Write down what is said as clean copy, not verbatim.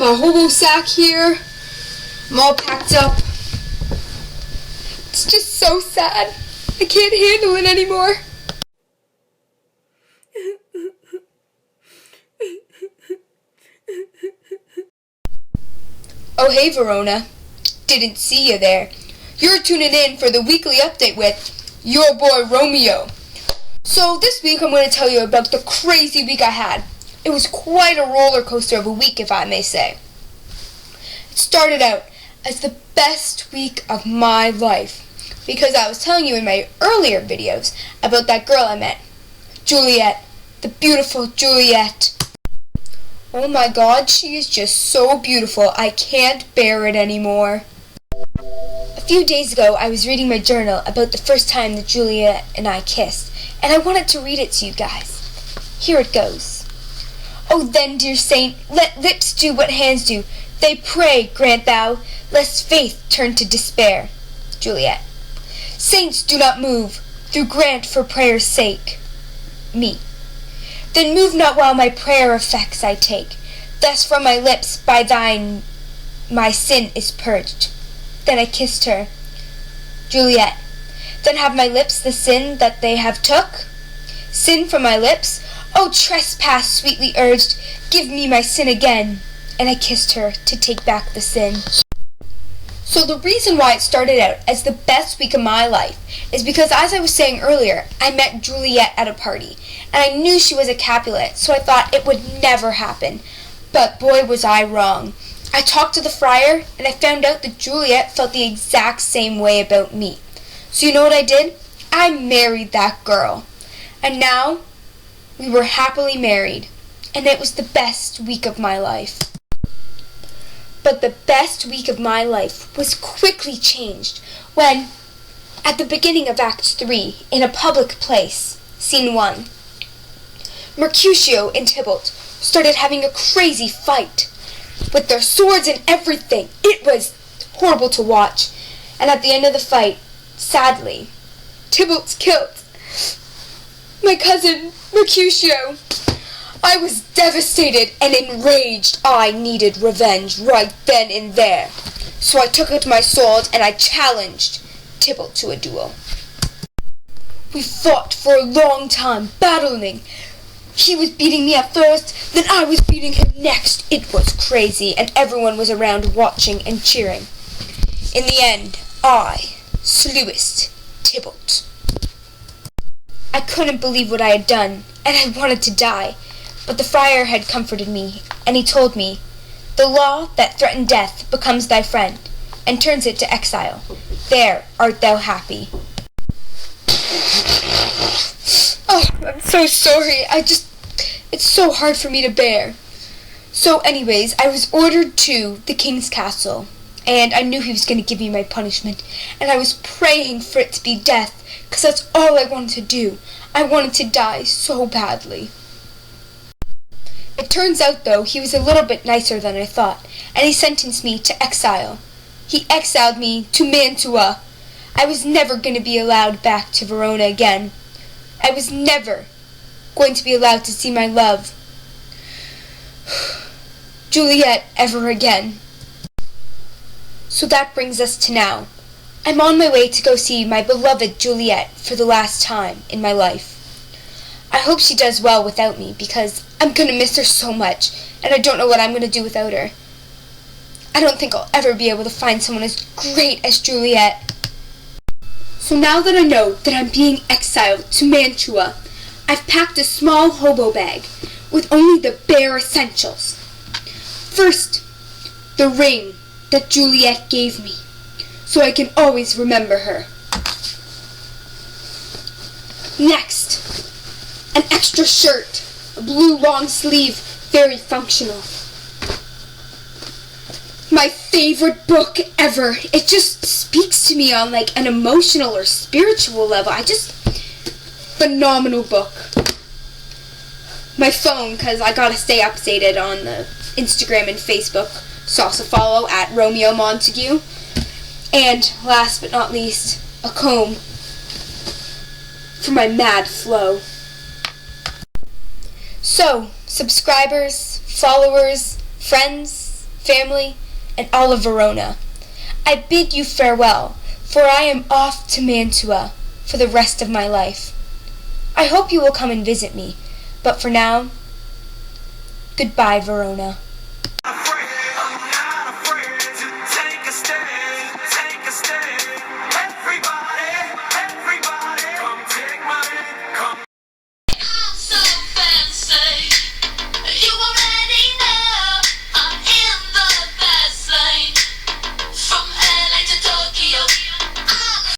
my hobo sack here. I'm all packed up. It's just so sad. I can't handle it anymore. Oh hey Verona, didn't see you there. You're tuning in for the weekly update with your boy Romeo. So this week I'm going to tell you about the crazy week I had. It was quite a roller coaster of a week, if I may say. It started out as the best week of my life because I was telling you in my earlier videos about that girl I met, Juliet, the beautiful Juliet. Oh my god, she is just so beautiful. I can't bear it anymore. A few days ago, I was reading my journal about the first time that Juliet and I kissed, and I wanted to read it to you guys. Here it goes. Oh then, dear saint, let lips do what hands do. They pray, grant thou, lest faith turn to despair. Juliet. Saints do not move, through grant for prayer's sake. Me. Then move not while my prayer effects I take. Thus from my lips by thine my sin is purged. Then I kissed her. Juliet. Then have my lips the sin that they have took? Sin from my lips? O trespass sweetly urged, give me my sin again. And I kissed her to take back the sin. So the reason why it started out as the best week of my life is because, as I was saying earlier, I met Juliet at a party, and I knew she was a Capulet, so I thought it would never happen. But boy was I wrong. I talked to the friar, and I found out that Juliet felt the exact same way about me. So you know what I did? I married that girl. And now, we were happily married, and it was the best week of my life. But the best week of my life was quickly changed when, at the beginning of Act 3, in a public place, Scene 1, Mercutio and Tybalt started having a crazy fight, with their swords and everything. It was horrible to watch, and at the end of the fight, sadly, Tybalt's killed. My cousin, Mercutio. I was devastated and enraged. I needed revenge right then and there. So I took out my sword and I challenged Tybalt to a duel. We fought for a long time, battling. He was beating me at first, then I was beating him next. It was crazy, and everyone was around watching and cheering. In the end, I slewest Tybalt. I couldn't believe what I had done, and I wanted to die. But the friar had comforted me, and he told me, the law that threatened death becomes thy friend, and turns it to exile. There art thou happy. Oh, I'm so sorry. It's so hard for me to bear. So anyways, I was ordered to the king's castle, and I knew he was going to give me my punishment, and I was praying for it to be death, because that's all I wanted to do. I wanted to die so badly. It turns out, though, he was a little bit nicer than I thought, and he sentenced me to exile. He exiled me to Mantua. I was never going to be allowed back to Verona again. I was never going to be allowed to see my love, Juliet, ever again. So that brings us to now. I'm on my way to go see my beloved Juliet for the last time in my life. I hope she does well without me, because I'm going to miss her so much, and I don't know what I'm going to do without her. I don't think I'll ever be able to find someone as great as Juliet. So now that I know that I'm being exiled to Mantua, I've packed a small hobo bag with only the bare essentials. First, the ring that Juliet gave me, so I can always remember her. Next, an extra shirt, a blue long sleeve, very functional. My favorite book ever. It just speaks to me on like an emotional or spiritual level. Phenomenal book. My phone, because I gotta stay updated on the Instagram and Facebook, so also follow at Romeo Montague. And last but not least, a comb for my mad flow. So, subscribers, followers, friends, family, and all of Verona. I bid you farewell, for I am off to Mantua for the rest of my life. I hope you will come and visit me, but for now, goodbye, Verona.